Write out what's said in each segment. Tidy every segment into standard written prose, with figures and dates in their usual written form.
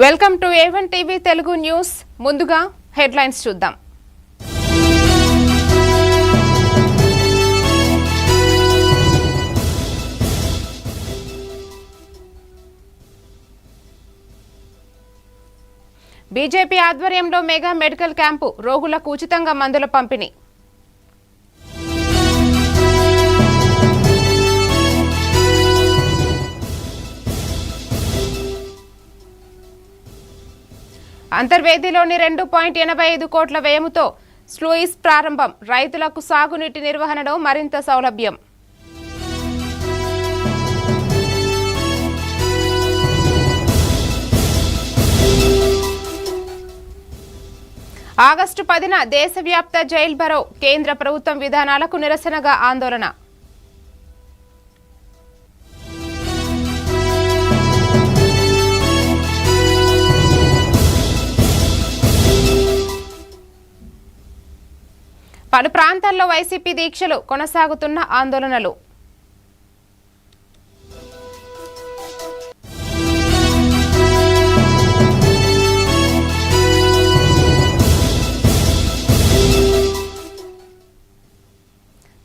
Welcome to A1 TV Telugu news. ముందుగా headlines చూద్దాం. BJP ఆధ్వర్యంలో మెగా మెడికల్ క్యాంపు, రోగులకు ఉచితంగా మందుల పంపిణీ. అంతర్వేదిలోని 2.85 కోట్ల వ్యయంతో స్లూయిస్ ప్రారంభం, రైతులకు సాగునీటి నిర్వహణలో మరింత సౌలభ్యం. ఆగస్టు 10న దేశవ్యాప్త జైల్ భరో, కేంద్ర ప్రభుత్వం విధానాలకు నిరసనగా ఆందోళన. పలు ప్రాంతాల్లో వైసీపీ దీక్షలు, కొనసాగుతున్న ఆందోళనలు.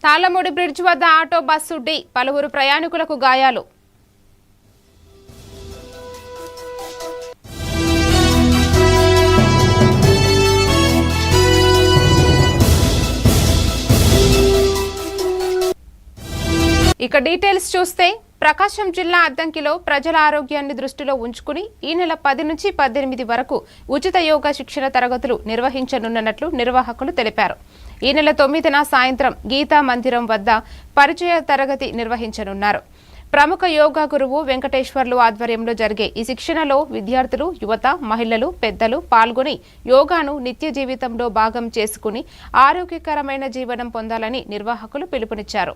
తాళ్లమూడి బ్రిడ్జ్ వద్ద ఆటో బస్సు ఢీ, పలువురు ప్రయాణికులకు గాయాలు. ఇక డీటెయిల్స్ చూస్తే, ప్రకాశం జిల్లా అద్దంకిలో ప్రజల ఆరోగ్యాన్ని దృష్టిలో ఉంచుకుని ఈ నెల 10 నుంచి 18 వరకు ఉచిత యోగా శిక్షణ తరగతులు నిర్వహించనున్నట్లు నిర్వాహకులు తెలిపారు. ఈ నెల 9న సాయంత్రం గీతా మందిరం వద్ద పరిచయ తరగతి నిర్వహించనున్నారు. ప్రముఖ యోగా గురువు వెంకటేశ్వర్లు ఆధ్వర్యంలో జరిగే ఈ శిక్షణలో విద్యార్థులు, యువత, మహిళలు, పెద్దలు పాల్గొని యోగాను నిత్య జీవితంలో భాగం చేసుకుని ఆరోగ్యకరమైన జీవనం పొందాలని నిర్వాహకులు పిలుపునిచ్చారు.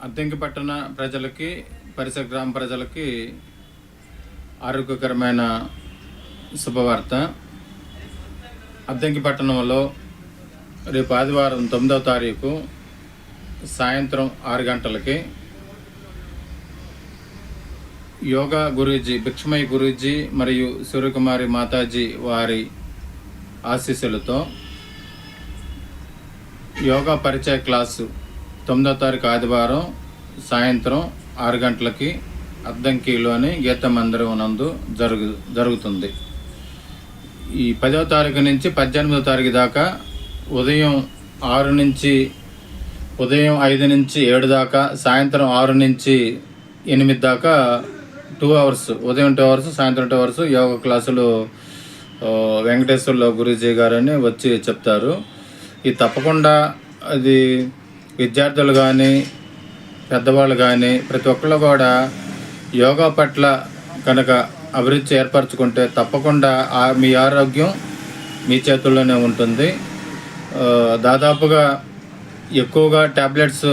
అద్దంకి పట్టణ ప్రజలకి, పరిసర గ్రామ ప్రజలకి ఆరోగ్యకరమైన శుభవార్త. అద్దంకి పట్టణంలో రేపు ఆదివారం 9వ తారీఖు సాయంత్రం 6 గంటలకి యోగా గురూజీ, భిక్షమయ్య గురూజీ మరియు సూర్యకుమారి మాతాజీ వారి ఆశీస్సులతో యోగా పరిచయ క్లాసు 9వ తారీఖు ఆదివారం సాయంత్రం 6 గంటలకి అద్దంకిలోని గీత మందిరం నందు జరుగుతుంది. ఈ 10వ తారీఖు నుంచి 18వ తారీఖు దాకా ఉదయం 5 నుంచి 7 దాకా, సాయంత్రం 6 నుంచి 8 దాకా 2 అవర్స్, ఉదయం 2 అవర్స్, సాయంత్రం 2 అవర్స్ యోగా క్లాసులు వెంకటేశ్వర్ల గురూజీ గారని వచ్చి చెప్తారు. ఇది తప్పకుండా అది విద్యార్థులు కానీ, పెద్దవాళ్ళు కానీ ప్రతి ఒక్కళ్ళు కూడా యోగా పట్ల కనుక అభిరుచి ఏర్పరచుకుంటే తప్పకుండా మీ ఆరోగ్యం మీ చేతుల్లోనే ఉంటుంది. దాదాపుగా ఎక్కువగా ట్యాబ్లెట్స్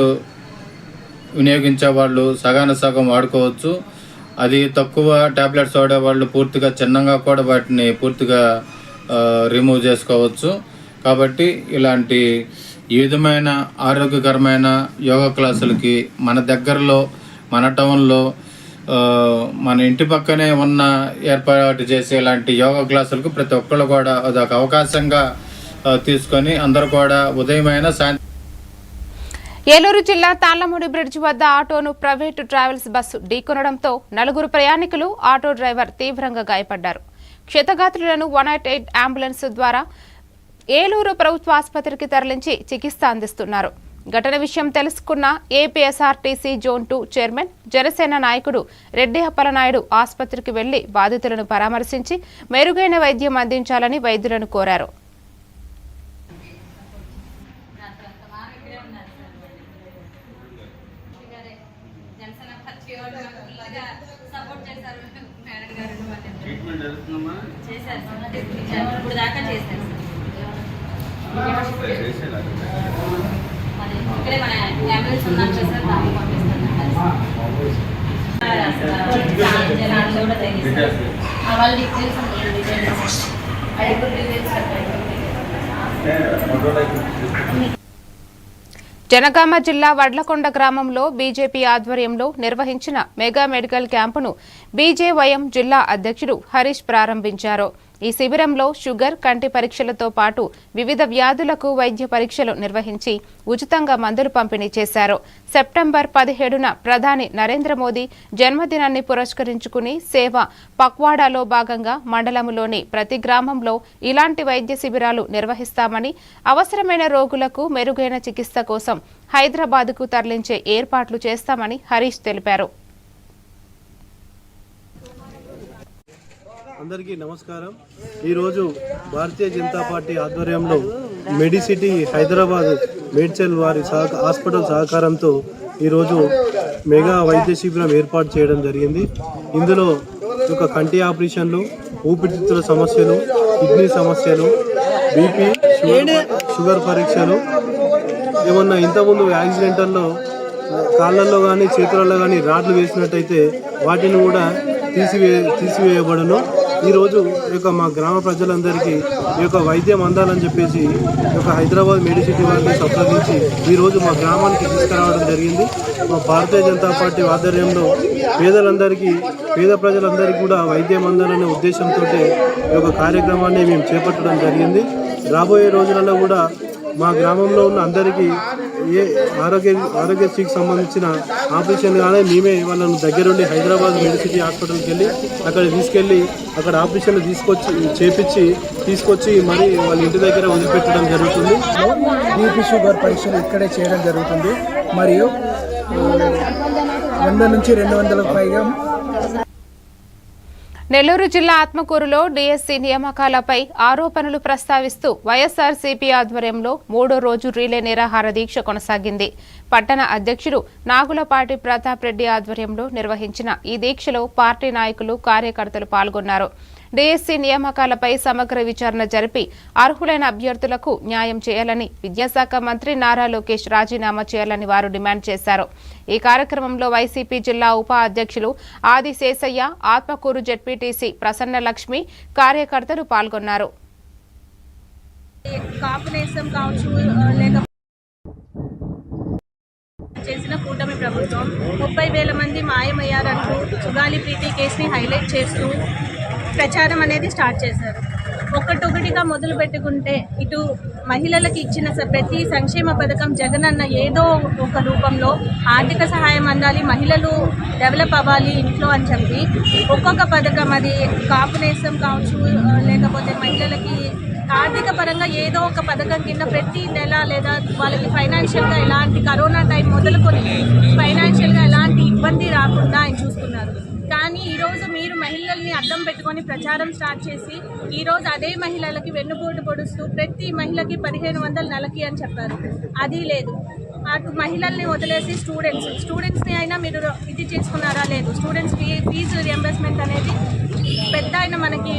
వినియోగించే వాళ్ళు సగం వాడుకోవచ్చు. అది తక్కువ ట్యాబ్లెట్స్ వాడేవాళ్ళు పూర్తిగా చిన్నగా కూడా వాటిని పూర్తిగా రిమూవ్ చేసుకోవచ్చు. కాబట్టి ఇలాంటి ఈ విధమైన ఆరోగ్యకరమైన యోగా క్లాసులకి మన దగ్గరలో, మన టౌన్లో, మన ఇంటి పక్కనే ఉన్న ఏర్పాటు చేసే ఇలాంటి యోగా క్లాసులకు ప్రతి ఒక్కళ్ళు కూడా అదొక అవకాశంగా తీసుకొని అందరూ కూడా ఉదయమైన సాయంత్రం. ఏలూరు జిల్లా తాళ్లమూడి బ్రిడ్జ్ వద్ద ఆటోను ప్రైవేటు ట్రావెల్స్ బస్సు ఢీకొనడంతో 4 ప్రయాణికులు, ఆటో డ్రైవర్ తీవ్రంగా గాయపడ్డారు. క్షతగాత్రులను 188 అంబులెన్స్ ద్వారా ఏలూరు ప్రభుత్వ ఆసుపత్రికి తరలించి చికిత్స అందిస్తున్నారు. ఘటన విషయం తెలుసుకున్న ఏపీఎస్ఆర్టీసీ జోన్ 2 చైర్మన్, జనసేన నాయకుడు రెడ్డి అప్పలనాయుడు ఆసుపత్రికి వెళ్లి బాధితులను పరామర్శించి మెరుగైన వైద్యం అందించాలని వైద్యులను కోరారు. ఇక్కడే మన అంబులెన్స్ ఉన్నాం సార్, దాన్ని పంపిస్తాను. వాళ్ళ డీటెయిల్స్ జనగామ జిల్లా వడ్లకొండ గ్రామంలో బీజేపీ ఆధ్వర్యంలో నిర్వహించిన మెగా మెడికల్ క్యాంపును బీజేవైఎం జిల్లా అధ్యక్షుడు హరీష్ ప్రారంభించారు. ఈ శిబిరంలో షుగర్, కంటి పరీక్షలతో పాటు వివిధ వ్యాధులకు వైద్య పరీక్షలు నిర్వహించి ఉచితంగా మందులు పంపిణీ చేశారు. సెప్టెంబర్ 17న ప్రధాని నరేంద్ర మోదీ జన్మదినాన్ని పురస్కరించుకుని సేవ పక్వాడాలో భాగంగా మండలంలోని ప్రతి గ్రామంలో ఇలాంటి వైద్య శిబిరాలు నిర్వహిస్తామని, అవసరమైన రోగులకు మెరుగైన చికిత్స కోసం హైదరాబాద్కు తరలించే ఏర్పాట్లు చేస్తామని హరీష్ తెలిపారు. అందరికీ నమస్కారం. ఈరోజు భారతీయ జనతా పార్టీ ఆధ్వర్యంలో మెడిసిటీ హైదరాబాద్ మేడ్చల్ వారి హాస్పిటల్ సహకారంతో ఈరోజు మెగా వైద్య శిబిరం ఏర్పాటు చేయడం జరిగింది. ఇందులో ఒక కంటి ఆపరేషన్లు, ఊపిరితిత్తుల సమస్యలు, కిడ్నీ సమస్యలు, బీపీ, షుగర్ పరీక్షలు, ఏమన్నా ఇంతకుముందు యాక్సిడెంటల్లో కాళ్ళల్లో కానీ చేతులలో కానీ రాడ్లు వేసినట్టయితే వాటిని కూడా తీసివేయబడును. ఈరోజు మా గ్రామ ప్రజలందరికీ ఈ యొక్క వైద్యం అందాలని చెప్పేసి హైదరాబాద్ మెడిసిటీ వారిని సంప్రదించి ఈరోజు మా గ్రామానికి తీసుకురావడం జరిగింది. మా భారతీయ జనతా పార్టీ ఆధ్వర్యంలో పేద ప్రజలందరికీ కూడా వైద్యం అందాలనే ఉద్దేశంతో ఈ యొక్క కార్యక్రమాన్ని మేము చేపట్టడం జరిగింది. రాబోయే రోజులలో కూడా మా గ్రామంలో ఉన్న అందరికీ ఏ ఆరోగ్యశ్రీకి సంబంధించిన ఆపరేషన్ కానీ మేమే వాళ్ళను దగ్గరుండి హైదరాబాద్ మెడిసిటీ హాస్పిటల్కి వెళ్ళి అక్కడ తీసుకెళ్ళి అక్కడ ఆపరేషన్లు తీసుకొచ్చి మరి వాళ్ళ ఇంటి దగ్గర వదిలిపెట్టడం జరుగుతుంది. బీపీ, షుగర్ పరీక్షలు ఇక్కడే చేయడం జరుగుతుంది. మరియు 100 నుంచి 200లకు పైగా. నెల్లూరు జిల్లా ఆత్మకూరులో డీఎస్సీ నియామకాలపై ఆరోపణలు ప్రస్తావిస్తూ వైఎస్ఆర్సీపీ ఆధ్వర్యంలో 3వ రోజు రీలే నిరాహార దీక్ష కొనసాగింది. పట్టణ అధ్యక్షుడు నాగులపాటి ప్రతాప్ రెడ్డి ఆధ్వర్యంలో నిర్వహించిన ఈ దీక్షలో పార్టీ నాయకులు, కార్యకర్తలు పాల్గొన్నారు. డీఎస్సీ నియామకాలపై సమగ్ర విచారణ జరిపి అర్హులైన అభ్యర్థులకు న్యాయం చేయాలని, విద్యాశాఖ మంత్రి నారా లోకేష్ రాజీనామా చేయాలని వారు డిమాండ్ చేశారు. ఈ కార్యక్రమంలో వైసీపీ జిల్లా ఉప అధ్యక్షులు ఆది శేషయ్య, ఆత్మకూరు జెడ్పీటీసీ ప్రసన్న లక్ష్మి, కార్యకర్తలు పాల్గొన్నారు. చేసిన కూటమి ప్రభుత్వం 30,000 మంది మాయమయ్యారంటూ చుగాలి ప్రీతి కేసుని హైలైట్ చేస్తూ ప్రచారం అనేది స్టార్ట్ చేశారు. ఒక్కటొకటిగా మొదలు పెట్టుకుంటే ఇటు మహిళలకు ఇచ్చిన ప్రతి సంక్షేమ పథకం జగనన్న ఏదో ఒక రూపంలో ఆర్థిక సహాయం అందాలి, మహిళలు డెవలప్ అవ్వాలి ఇంట్లో అని చెప్పి ఒక్కొక్క పథకం, అది కాపు నేస్తం కావచ్చు, లేకపోతే మహిళలకి ఆర్థిక పరంగా ఏదో ఒక పథకం కింద ప్రతి నెల లేదా వాళ్ళకి ఫైనాన్షియల్గా ఎలాంటి కరోనా టైం మొదలుకొని ఫైనాన్షియల్గా ఎలాంటి ఇబ్బంది రాకుండా ఆయన చూస్తున్నారు. కానీ ఈరోజు మీరు మహిళల్ని అడ్డం పెట్టుకొని ప్రచారం స్టార్ట్ చేసి ఈరోజు అదే మహిళలకి వెన్నుపోటు పొడుస్తూ ప్రతి మహిళకి 1,500 నెలకి అని చెప్పారు. అది లేదు. అటు మహిళల్ని వదిలేసి స్టూడెంట్స్ని అయినా మీరు ఇది చేసుకున్నారా? లేదు. స్టూడెంట్స్ ఫీజు రియంబర్స్మెంట్ అనేది పెద్ద ఆయన మనకి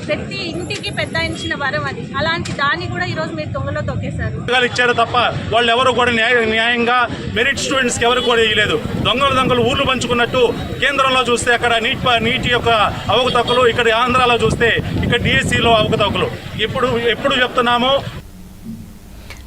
ప్రతి ఇంటికి పెద్ద ఆయన ఇచ్చిన వరం అది. అలాంటి దాన్ని కూడా ఈరోజు మీరు దొంగలో తొక్కేశారు. ఇచ్చారు తప్ప వాళ్ళు ఎవరు కూడా న్యాయంగా మెరిట్ స్టూడెంట్స్కి ఎవరు కూడా ఇవ్వలేదు. దొంగలు ఊర్లు పంచుకున్నట్టు కేంద్రంలో చూస్తే అక్కడ నీటి యొక్క అవకతవకలు, ఇక్కడ ఆంధ్రాలో చూస్తే ఇక్కడ డిఎస్సిలో అవకతవకలు. ఎప్పుడు చెప్తున్నామో.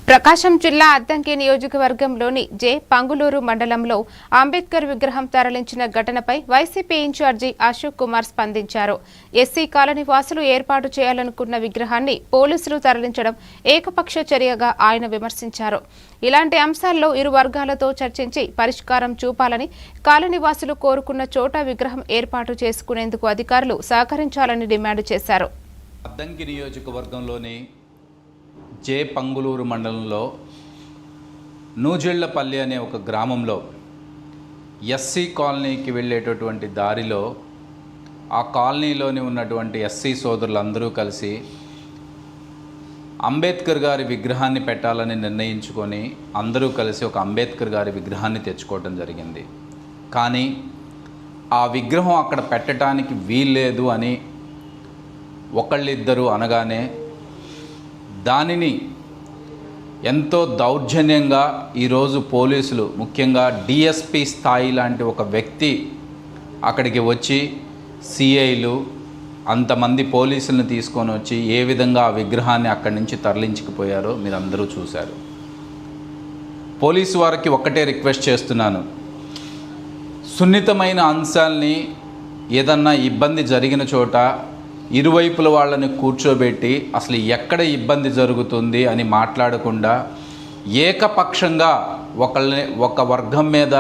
ప్రకాశం జిల్లా అద్దంకి నియోజకవర్గంలోని జె పంగులూరు మండలంలో అంబేద్కర్ విగ్రహం తరలించిన ఘటనపై వైసీపీ ఇన్ఛార్జి అశోక్ కుమార్ స్పందించారు. ఎస్సీ కాలనీ వాసులు ఏర్పాటు చేయాలనుకున్న విగ్రహాన్ని పోలీసులు తరలించడం ఏకపక్ష చర్యగా ఆయన విమర్శించారు. ఇలాంటి అంశాల్లో ఇరు వర్గాలతో చర్చించి పరిష్కారం చూపాలని, కాలనీ వాసులు కోరుకున్న చోట విగ్రహం ఏర్పాటు చేసుకునేందుకు అధికారులు సహకరించాలని డిమాండ్ చేశారు. అద్దంకి నియోజకవర్గంలోని జె పంగులూరు మండలంలో నూజిళ్లపల్లి అనే ఒక గ్రామంలో ఎస్సీ కాలనీకి వెళ్ళేటటువంటి దారిలో ఆ కాలనీలోని ఉన్నటువంటి ఎస్సీ సోదరులందరూ కలిసి అంబేద్కర్ గారి విగ్రహాన్ని పెట్టాలని నిర్ణయించుకొని అందరూ కలిసి ఒక అంబేద్కర్ గారి విగ్రహాన్ని తెచ్చుకోవడం జరిగింది. కానీ ఆ విగ్రహం అక్కడ పెట్టడానికి వీల్లేదు అని ఒకళ్ళిద్దరూ అనగానే దానిని ఎంతో దౌర్జన్యంగా ఈరోజు పోలీసులు, ముఖ్యంగా డిఎస్పీ స్థాయి లాంటి ఒక వ్యక్తి అక్కడికి వచ్చి సిఐలు అంతమంది పోలీసులను తీసుకొని వచ్చి ఏ విధంగా ఆ విగ్రహాన్ని అక్కడి నుంచి తరలించుకుపోయారో మీరందరూ చూశారు. పోలీసు వారికి ఒక్కటే రిక్వెస్ట్ చేస్తున్నాను, సున్నితమైన అంశాల్ని ఏదన్నా ఇబ్బంది జరిగిన చోట ఇరువైపుల వాళ్ళని కూర్చోబెట్టి అసలు ఎక్కడ ఇబ్బంది జరుగుతుంది అని మాట్లాడకుండా ఏకపక్షంగా ఒక వర్గం మీద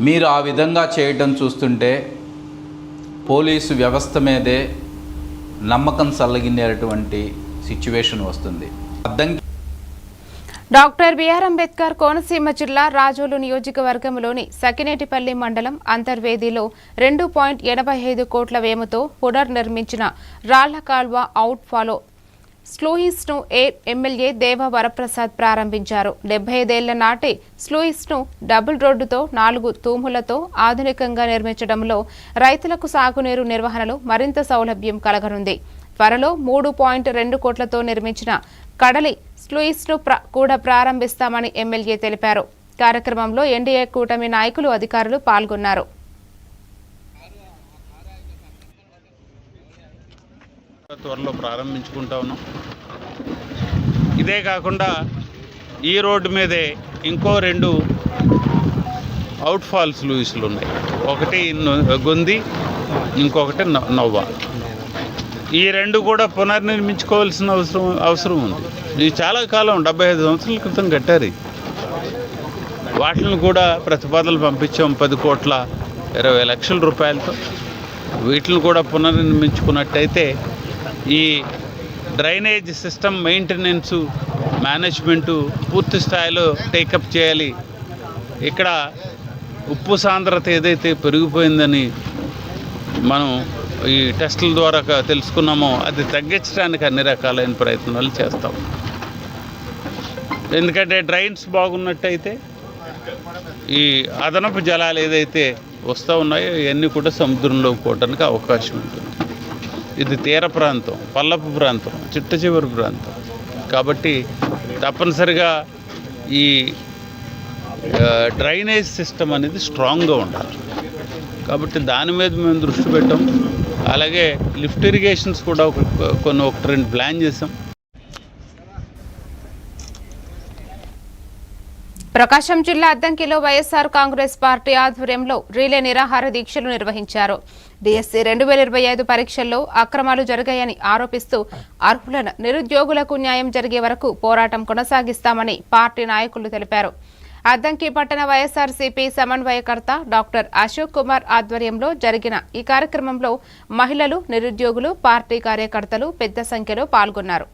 మీరు ఆ విధంగా చేయటం చూస్తుంటే పోలీసు వ్యవస్థ మీదే నమ్మకం సల్లగినేటువంటి సిచ్యువేషన్ వస్తుంది. డాక్టర్ బిఆర్ అంబేద్కర్ కోనసీమ జిల్లా రాజోలు నియోజకవర్గంలోని సకినేటిపల్లి మండలం అంతర్వేదిలో 2.85 కోట్ల వ్యయంతో పునర్నిర్మించిన రాళ్ల కాల్వ అవుట్ ఫాలో స్లూయిస్ను ఎమ్మెల్యే దేవ వరప్రసాద్ ప్రారంభించారు. 75 ఏళ్ల నాటి స్లూయిస్ను డబుల్ రోడ్డుతో 4 తూములతో ఆధునికంగా నిర్మించడంలో రైతులకు సాగునీరు నిర్వహణలో మరింత సౌలభ్యం కలగనుంది. త్వరలో 3.2 కోట్లతో నిర్మించిన కడలి స్లూయిస్ను కూడా ప్రారంభిస్తామని ఎమ్మెల్యే తెలిపారు. కార్యక్రమంలో ఎన్డీఏ కూటమి నాయకులు, అధికారులు పాల్గొన్నారు. త్వరలో ప్రారంభించుకుంటా ఉన్నాం. ఇదే కాకుండా ఈ రోడ్డు మీదే ఇంకో 2 అవుట్ ఫాల్స్ లూయిస్లు ఉన్నాయి. ఒకటి గొంది, ఇంకొకటి నవ్వ. ఈ 2 కూడా పునర్నిర్మించుకోవాల్సిన అవసరం ఉంది. ఇది చాలా కాలం 75 సంవత్సరాల క్రితం కట్టారు. వాటిని కూడా ప్రతిపాదనలు పంపించాం 10,20,00,000 రూపాయలతో. వీటిని కూడా పునర్నిర్మించుకున్నట్టయితే ఈ డ్రైనేజ్ సిస్టమ్ మెయింటెనెన్సు, మేనేజ్మెంటు పూర్తి స్థాయిలో టేకప్ చేయాలి. ఇక్కడ ఉప్పు సాంద్రత ఏదైతే పెరిగిపోయిందని మనం ఈ టెస్టుల ద్వారా తెలుసుకున్నామో అది తగ్గించడానికి అన్ని రకాలైన ప్రయత్నాలు చేస్తాం. ఎందుకంటే డ్రైన్స్ బాగున్నట్టయితే ఈ అదనపు జలాలు ఏదైతే వస్తూ ఉన్నాయో ఇవన్నీ కూడా సముద్రంలో పోవడానికి అవకాశం ఉంటుంది. ఇది తీర ప్రాంతం, పల్లపు ప్రాంతం, చిట్ట చివరి ప్రాంతం కాబట్టి తప్పనిసరిగా ఈ డ్రైనేజ్ సిస్టమ్ అనేది స్ట్రాంగ్గా ఉండాలి. కాబట్టి దాని మీద మేము దృష్టి పెట్టాం. అలాగే లిఫ్ట్ ఇరిగేషన్స్ కూడా ఒకటి 2 ప్లాన్ చేసాం. ప్రకాశం జిల్లా అద్దంకిలో వైఎస్ఆర్ కాంగ్రెస్ పార్టీ ఆధ్వర్యంలో రీలే నిరాహార దీక్షలు నిర్వహించారు. డిఎస్సి 2025 పరీక్షల్లో అక్రమాలు జరిగాయని ఆరోపిస్తూ అర్హులైన నిరుద్యోగులకు న్యాయం జరిగే వరకు పోరాటం కొనసాగిస్తామని పార్టీ నాయకులు తెలిపారు. అద్దంకి పట్టణ వైఎస్ఆర్సీపీ సమన్వయకర్త డాక్టర్ అశోక్ కుమార్ ఆధ్వర్యంలో జరిగిన ఈ కార్యక్రమంలో మహిళలు, నిరుద్యోగులు, పార్టీ కార్యకర్తలు పెద్ద సంఖ్యలో పాల్గొన్నారు.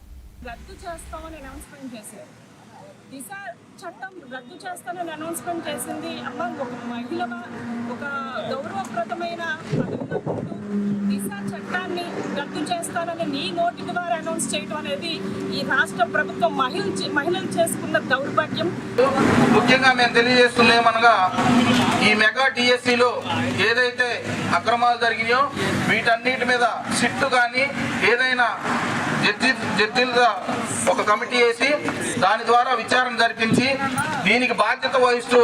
చట్టం రద్దు చేస్తానని అనౌన్స్మెంట్ చేసింది. అమ్మ ఒక మహిళగా ఒక గౌరవప్రదమైన పదవిలో ఉంటూ దిశ చట్టాన్ని రద్దు చేస్తానని నీ నోటి ద్వారా అనౌన్స్ చేయడం అనేది ఈ రాష్ట్ర ప్రభుత్వం మహిళలు చేసుకున్న దౌర్భాగ్యం. ముఖ్యంగా మేము తెలియజేస్తున్నామనగా ఈ మెగా డిఎస్సిలో ఏదైతే అక్రమాలు జరిగినాయో వీటన్నిటి మీద సిట్టు కానీ ఏదైనా జడ్జిలుగా ఒక కమిటీ వేసి దాని ద్వారా విచారణ జరిపించి దీనికి బాధ్యత వహిస్తూ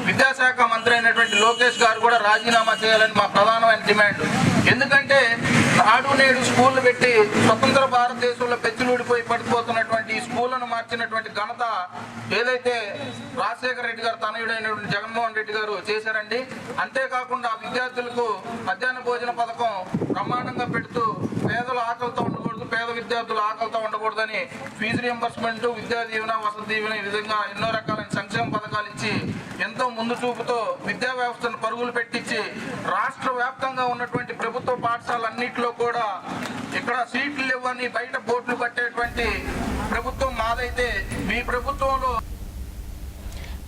విద్యాశాఖ మంత్రి అయినటువంటి లోకేష్ గారు కూడా రాజీనామా చేయాలని మా ప్రధానమైన డిమాండ్. ఎందుకంటే నాడు నేడు స్కూళ్ళు పెట్టి స్వతంత్ర భారతదేశంలో పెచ్చులూడిపోయి పడిపోతున్నటువంటి ఈ స్కూళ్లను మార్చినటువంటి ఘనత ఏదైతే రాజశేఖర రెడ్డి గారు తనయుడైనటువంటి జగన్మోహన్ రెడ్డి గారు చేశారండి. అంతేకాకుండా విద్యార్థులకు మధ్యాహ్న భోజన పథకం బ్రహ్మాండంగా పెడుతూ పేదల ఆకలితో ఉండకూడదు, పేద విద్యార్థులు ఆకలితో ఉండకూడదని ఫీజు రియంబర్స్మెంట్, విద్యా దీవెన, వసతి దీవెన ఈ విధంగా ఎన్నో రకాలైన సంక్షేమ పథకాలు ఇచ్చి ఎంతో ముందు చూపుతో విద్యా వ్యవస్థను పరుగులు పెట్టించి రాష్ట్ర వ్యాప్తంగా ఉన్నటువంటి ప్రభుత్వ పాఠశాలన్నింటిలో కూడా ఇక్కడ సీట్లు లేవని బయట బోర్డులు కట్టేటువంటి ప్రభుత్వం మాదైతే మీ ప్రభుత్వంలో.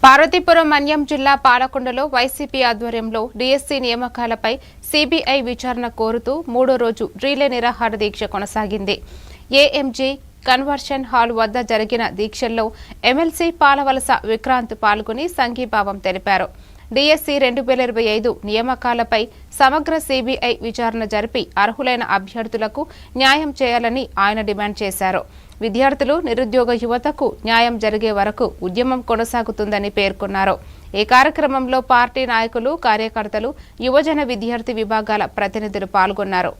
పార్వతీపురం మన్యం జిల్లా పాలకొండలో వైసీపీ ఆధ్వర్యంలో డిఎస్సి నియామకాలపై సిబిఐ విచారణ కోరుతూ 3వ రోజు రీలే నిరాహార దీక్ష కొనసాగింది. ఏఎంజీ కన్వర్షన్ హాల్ వద్ద జరిగిన దీక్షల్లో ఎమ్మెల్సీ పాలవలస విక్రాంత్ పాల్గొని సంఘీభావం తెలిపారు. డిఎస్సి 2025 నియామకాలపై సమగ్ర సిబిఐ విచారణ జరిపి అర్హులైన అభ్యర్థులకు న్యాయం చేయాలని ఆయన డిమాండ్ చేశారు. విద్యార్థులు, నిరుద్యోగ యువతకు న్యాయం జరిగే వరకు ఉద్యమం కొనసాగుతుందని పేర్కొన్నారు. ఈ కార్యక్రమంలో పార్టీ నాయకులు, కార్యకర్తలు, యువజన విద్యార్థి విభాగాల ప్రతినిధులు పాల్గొన్నారు.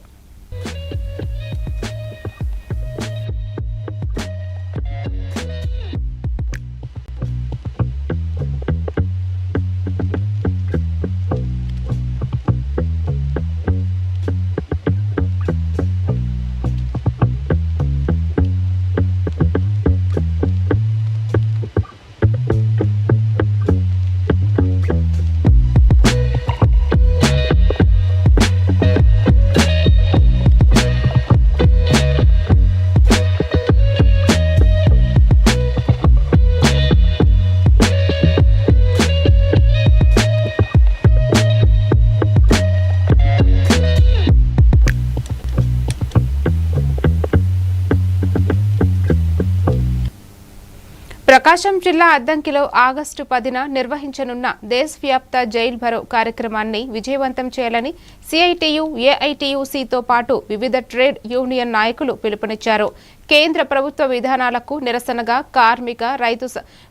ప్రకాశం జిల్లా అద్దంకిలో ఆగస్టు 10న నిర్వహించనున్న దేశవ్యాప్త జైల్ భరో కార్యక్రమాన్ని విజయవంతం చేయాలని సిఐటియు, ఏఐటియుసితో పాటు వివిధ ట్రేడ్ యూనియన్ నాయకులు పిలుపునిచ్చారు. కేంద్ర ప్రభుత్వ విధానాలకు నిరసనగా కార్మిక, రైతు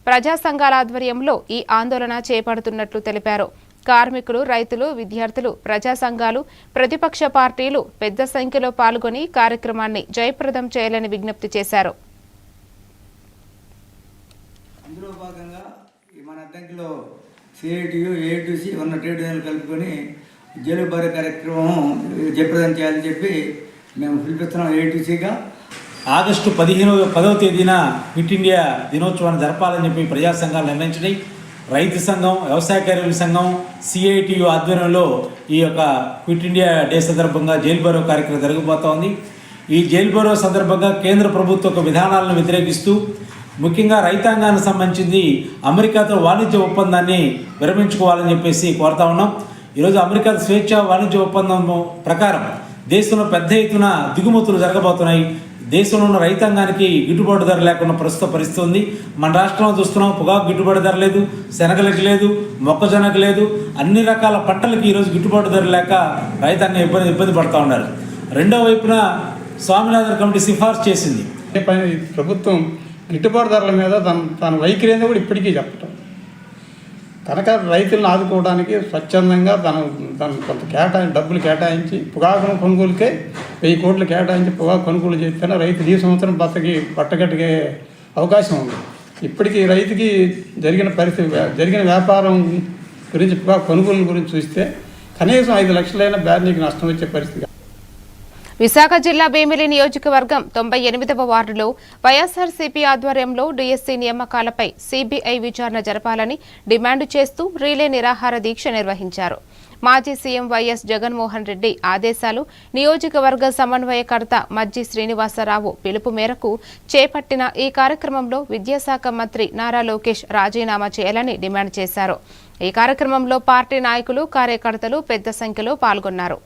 ప్రజా సంఘాల ఆధ్వర్యంలో ఈ ఆందోళన చేపడుతున్నట్లు తెలిపారు. కార్మికులు, రైతులు, విద్యార్థులు, ప్రజా సంఘాలు, ప్రతిపక్ష పార్టీలు పెద్ద సంఖ్యలో పాల్గొని కార్యక్రమాన్ని జయప్రదం చేయాలని విజ్ఞప్తి చేశారు. అందులో భాగంగా మన అద్దంకిలో సిఐటియు, ఏఐటిసి ఉన్న ట్రేడ్ యూనియన్లు కలుపుకొని జైలు భరో కార్యక్రమం జయప్రదం చేయాలని చెప్పి మేము పిలిపిస్తున్నాం. ఏఐటిసిగా ఆగస్టు 10వ తేదీన క్విట్ ఇండియా దినోత్సవాన్ని జరపాలని చెప్పి ప్రజా సంఘాలు నిర్ణయించినాయి. రైతు సంఘం, వ్యవసాయ కార్మికుల సంఘం, సిఐటియు ఆధ్వర్యంలో ఈ యొక్క క్విట్ ఇండియా డే సందర్భంగా జైలు భరో కార్యక్రమం జరగబోతోంది. ఈ జైలు భరో సందర్భంగా కేంద్ర ప్రభుత్వ విధానాలను వ్యతిరేకిస్తూ ముఖ్యంగా రైతాంగానికి సంబంధించింది అమెరికాతో వాణిజ్య ఒప్పందాన్ని విరమించుకోవాలని చెప్పేసి కోరుతా ఉన్నాం. ఈరోజు అమెరికా స్వేచ్ఛ వాణిజ్య ఒప్పందం ప్రకారం దేశంలో పెద్ద ఎత్తున దిగుమతులు జరగబోతున్నాయి. దేశంలో ఉన్న రైతాంగానికి గిట్టుబాటు ధర లేకుండా ప్రస్తుత పరిస్థితి ఉంది. మన రాష్ట్రంలో చూస్తున్నాం, పొగాకు గిట్టుబాటు ధర లేదు, శనగలకు లేదు, మొక్కజొన్నకు లేదు, అన్ని రకాల పంటలకి ఈరోజు గిట్టుబాటు ధర లేక రైతాంగం ఇబ్బంది పడుతూ ఉన్నారు. రెండో వైపున స్వామినాథన్ కమిటీ సిఫార్సు చేసింది. ప్రభుత్వం గిట్టుబాటు ధరల మీద తన వైఖరి అనేది కూడా ఇప్పటికీ చెప్పటం కనుక రైతులను ఆదుకోవడానికి స్వచ్ఛందంగా తను కొంత డబ్బులు కేటాయించి పొగాకును కొనుగోలుకే 1000 కోట్లు కేటాయించి పొగాకు కొనుగోలు చేస్తేనే రైతు ఈ సంవత్సరం పట్టగట్టే అవకాశం ఉంది. ఇప్పటికీ రైతుకి జరిగిన వ్యాపారం గురించి పొగాకు కొనుగోలు గురించి చూస్తే కనీసం 5 లక్షలైన బ్యార్నీకి నష్టం వచ్చే పరిస్థితి. విశాఖ జిల్లా భీమిలి నియోజకవర్గం 98వ వార్డులో వైఎస్ఆర్సీపీ ఆధ్వర్యంలో డీఎస్సీ నియామకాలపై సీబీఐ విచారణ జరపాలని డిమాండ్ చేస్తూ రీలే నిరాహార దీక్ష నిర్వహించారు. మాజీ సీఎం వైఎస్ జగన్మోహన్ రెడ్డి ఆదేశాలు, నియోజకవర్గ సమన్వయకర్త మజ్జి శ్రీనివాసరావు పిలుపు మేరకు చేపట్టిన ఈ కార్యక్రమంలో విద్యాశాఖ మంత్రి నారా లోకేష్ రాజీనామా చేయాలని డిమాండ్ చేశారు. ఈ కార్యక్రమంలో పార్టీ నాయకులు, కార్యకర్తలు పెద్ద సంఖ్యలో పాల్గొన్నారు.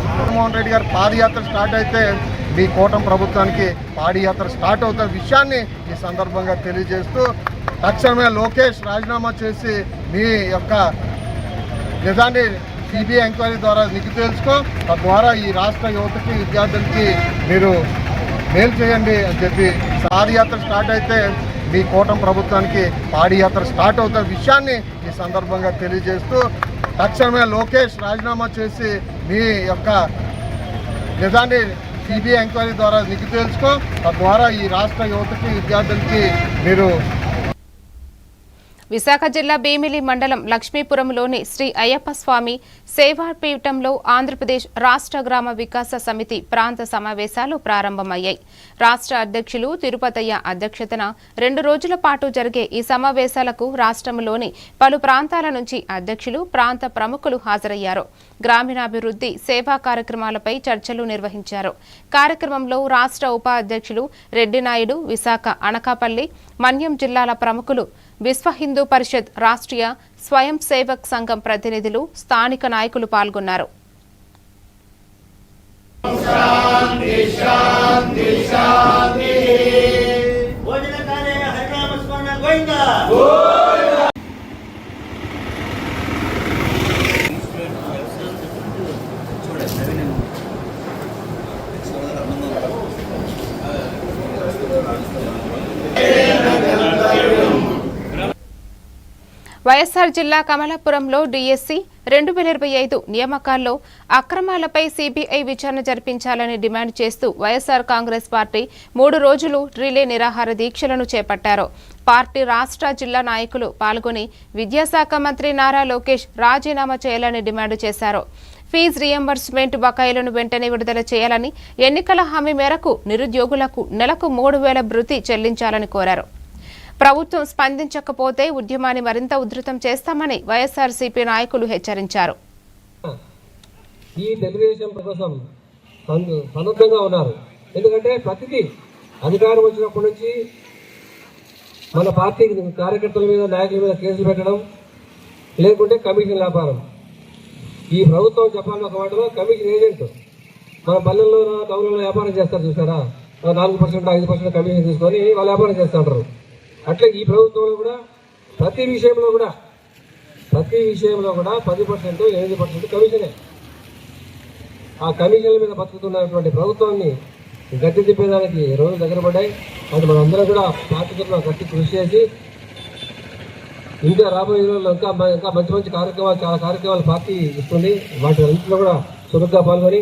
జగన్మోహన్ రెడ్డి గారు పాదయాత్ర స్టార్ట్ అయితే మీ కూటమి ప్రభుత్వానికి పాదయాత్ర స్టార్ట్ అవుతున్న విషయాన్ని ఈ సందర్భంగా తెలియజేస్తూ తక్షణమే లోకేష్ రాజీనామా చేసి మీ యొక్క నిజాన్ని సిబిఐ ఎంక్వైరీ ద్వారా నిగ్గు తెలుసుకో, తద్వారా ఈ రాష్ట్ర యువతకి, విద్యార్థులకి మీరు మేలు చేయండి అని చెప్పి పాదయాత్ర స్టార్ట్ అయితే మీ కూటమి ప్రభుత్వానికి పాదయాత్ర స్టార్ట్ అవుతున్న విషయాన్ని ఈ సందర్భంగా తెలియజేస్తూ తక్షణమే లోకేష్ రాజీనామా చేసి మీ యొక్క నిజాన్ని సిబిఐ ఎంక్వైరీ ద్వారా నిగ్గు తెలుసుకో, తద్వారా ఈ రాష్ట్ర యువతకి, విద్యార్థులకి మీరు. విశాఖ జిల్లా భీమిలి మండలం లక్ష్మీపురంలోని శ్రీ అయ్యప్ప స్వామి సేవాపీఠంలో ఆంధ్రప్రదేశ్ రాష్ట్ర గ్రామ వికాస సమితి ప్రాంత సమావేశాలు ప్రారంభమయ్యాయి. రాష్ట్ర అధ్యక్షులు తిరుపతయ్య అధ్యక్షతన 2 రోజుల పాటు జరిగే ఈ సమావేశాలకు రాష్ట్రంలోని పలు ప్రాంతాల నుంచి అధ్యక్షులు, ప్రాంత ప్రముఖులు హాజరయ్యారు. గ్రామీణాభివృద్ధి, సేవా కార్యక్రమాలపై చర్చలు నిర్వహించారు. కార్యక్రమంలో రాష్ట్ర ఉపాధ్యక్షులు రెడ్డినాయుడు, విశాఖ, అనకాపల్లి, మన్యం జిల్లాల ప్రముఖులు, విశ్వ హిందూ పరిషత్, రాష్ట్రీయ స్వయం సేవక్ సంఘం ప్రతినిధులు, స్థానిక నాయకులు పాల్గొన్నారు. వైఎస్ఆర్ జిల్లా కమలాపురంలో డీఎస్సీ 2025 నియామకాల్లో అక్రమాలపై సీబీఐ విచారణ జరిపించాలని డిమాండ్ చేస్తూ వైఎస్ఆర్ కాంగ్రెస్ పార్టీ 3 రోజులు రిలే నిరాహార దీక్షలను చేపట్టారు. పార్టీ రాష్ట్ర, జిల్లా నాయకులు పాల్గొని విద్యాశాఖ మంత్రి నారా లోకేష్ రాజీనామా చేయాలని డిమాండ్ చేశారు. ఫీజు రియంబర్స్మెంట్ బకాయిలను వెంటనే విడుదల చేయాలని, ఎన్నికల హామీ మేరకు నిరుద్యోగులకు నెలకు 3000 భృతి చెల్లించాలని కోరారు. ప్రభుత్వం స్పందించకపోతే ఉద్యమాన్ని మరింత ఉధృతం చేస్తామని వైఎస్ఆర్సీపీ నాయకులు హెచ్చరించారు. ఈ తెలుగుదేశం కోసం సన్నద్ధంగా ఉన్నారు. ఎందుకంటే ప్రతిదీ అధికారం వచ్చినప్పటి నుంచి మన పార్టీ కార్యకర్తల మీద, నాయకుల మీద కేసులు పెట్టడం, లేకుంటే కమిషన్ వ్యాపారం. ఈ ప్రభుత్వం చెప్పాలని ఒక మాటలో కమిషన్ ఏజెంట్ మన పల్లెల్లో టౌన్లో వ్యాపారం చేస్తారు చూసారా, 4% 5% కమిషన్ తీసుకొని వాళ్ళు వ్యాపారం చేస్తుంటారు. అట్లా ఈ ప్రభుత్వంలో కూడా ప్రతి విషయంలో కూడా 10% 8% కమిషనే. ఆ కమిషన్ల మీద బతుకుతున్నటువంటి ప్రభుత్వాన్ని గట్టి తిప్పేదానికి రోజులు దగ్గర పడ్డాయి. అది మనందరం కూడా పార్టీలో గట్టి కృషి చేసి ఇంకా రాబోయే రోజుల్లో ఇంకా మంచి కార్యక్రమాలు, చాలా కార్యక్రమాలు పార్టీ ఇస్తుంది. వాటి అన్నింటిలో కూడా చురుగ్గా పాల్గొని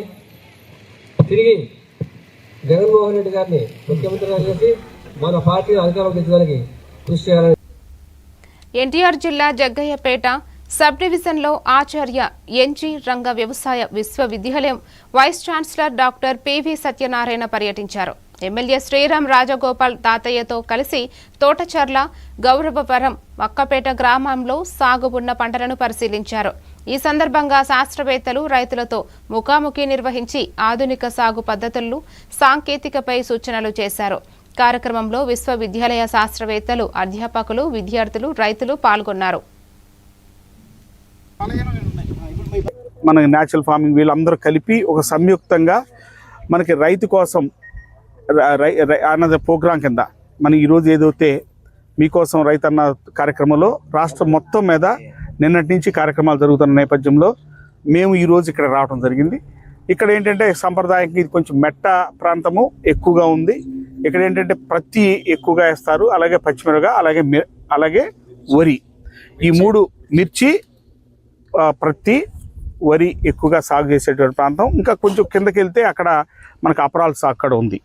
తిరిగి జగన్మోహన్ రెడ్డి గారిని ముఖ్యమంత్రిగా చేసి మన పార్టీని అధికారం తెచ్చడానికి కృషి చేయాలని. ఎన్టీఆర్ జిల్లా జగ్గయ్యపేట సబ్ డివిజన్లో ఆచార్య ఎన్జీ రంగ వ్యవసాయ విశ్వవిద్యాలయం vice chancellor doctor PV Satyanarayana పర్యటించారు. ఎమ్మెల్యే శ్రీరామ్ రాజగోపాల్ తాతయ్యతో కలిసి తోటచర్ల, గౌరవపురం, మక్కపేట గ్రామంలో సాగు ఉన్న పంటలను పరిశీలించారు. ఈ సందర్భంగా శాస్త్రవేత్తలు రైతులతో ముఖాముఖి నిర్వహించి ఆధునిక సాగు పద్ధతులను, సాంకేతికపై సూచనలు చేశారు. కార్యక్రమంలో విశ్వవిద్యాలయ శాస్త్రవేత్తలు, అధ్యాపకులు, విద్యార్థులు, రైతులు పాల్గొన్నారు. మన న్యాచురల్ ఫార్మింగ్ వీళ్ళందరూ కలిపి ఒక సంయుక్తంగా మనకి రైతు కోసం అన్నది ప్రోగ్రాం కింద మనం ఈరోజు ఏదైతే మీకోసం రైతు అన్న కార్యక్రమంలో రాష్ట్రం మొత్తం మీద నిన్నటి నుంచి కార్యక్రమాలు జరుగుతున్న నేపథ్యంలో మేము ఈరోజు ఇక్కడ రావడం జరిగింది. ఇక్కడ ఏంటంటే సంప్రదాయంగా ఇది కొంచెం మెట్ట ప్రాంతము ఎక్కువగా ఉంది. ఇక్కడ ఏంటంటే ప్రత్తి ఎక్కువగా వేస్తారు, అలాగే పచ్చిమిరప, అలాగే వరి, ఈ 3 మిర్చి, ప్రత్తి, వరి ఎక్కువగా సాగు చేసేటువంటి ప్రాంతం. ఇంకా కొంచెం కిందకి వెళ్తే అక్కడ మనకు అపరాల సాగు అక్కడ ఉంది.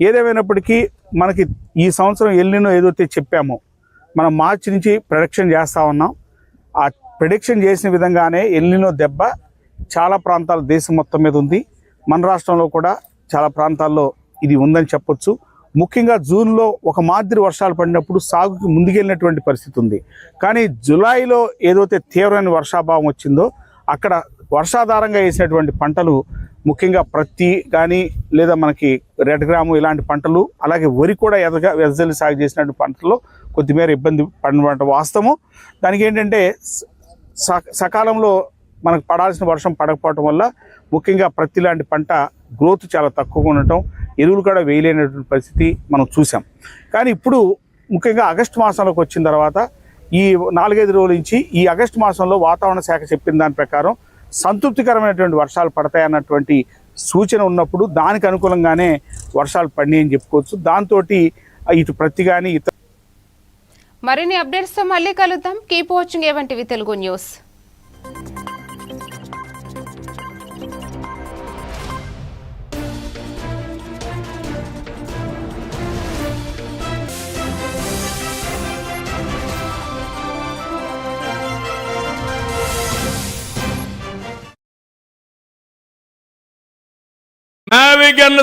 ఏదేమైనప్పటికీ మనకి ఈ సంవత్సరం ఎల్నినో ఏదైతే చెప్పామో మనం మార్చి నుంచి ప్రొడిక్షన్ చేస్తూ ఉన్నాం. ఆ ప్రిడిక్షన్ చేసిన విధంగానే ఎల్నినో దెబ్బ చాలా ప్రాంతాలు దేశం మొత్తం మీద ఉంది. మన రాష్ట్రంలో కూడా చాలా ప్రాంతాల్లో ఇది ఉందని చెప్పొచ్చు. ముఖ్యంగా జూన్లో ఒక మాదిరి వర్షాలు పడినప్పుడు సాగుకి ముందుకెళ్ళినటువంటి పరిస్థితి ఉంది. కానీ జులైలో ఏదైతే తీవ్రమైన వర్షాభావం వచ్చిందో అక్కడ వర్షాధారంగా వేసినటువంటి పంటలు, ముఖ్యంగా ప్రత్తి కానీ లేదా మనకి రెడ్ గ్రాము ఇలాంటి పంటలు, అలాగే వరి కూడా వెదజల్లి సాగు చేసినటువంటి పంటల్లో కొద్దిమేర ఇబ్బంది పడిన వాస్తవం. దానికి ఏంటంటే సకాలంలో మనకు పడాల్సిన వర్షం పడకపోవటం వల్ల ముఖ్యంగా ప్రత్తి లాంటి పంట గ్రోత్ చాలా తక్కువగా ఉండటం, ఎరువులు కూడా వేయలేనటువంటి పరిస్థితి మనం చూసాం. కానీ ఇప్పుడు ముఖ్యంగా ఆగస్టు మాసంలోకి వచ్చిన తర్వాత ఈ 4-5 రోజుల నుంచి ఈ ఆగస్టు మాసంలో వాతావరణ శాఖ చెప్పిన దాని ప్రకారం సంతృప్తికరమైనటువంటి వర్షాలు పడతాయన్నటువంటి సూచన ఉన్నప్పుడు దానికి అనుకూలంగానే వర్షాలు పడినాయి అని చెప్పుకోవచ్చు. దాంతో ఇటు ప్రత్తి కానీ మరిన్ని అప్డేట్స్తో మళ్ళీ కలుద్దాం. కీప్ వాచింగ్ ఏవంటివి తెలుగు న్యూస్. నావిగన్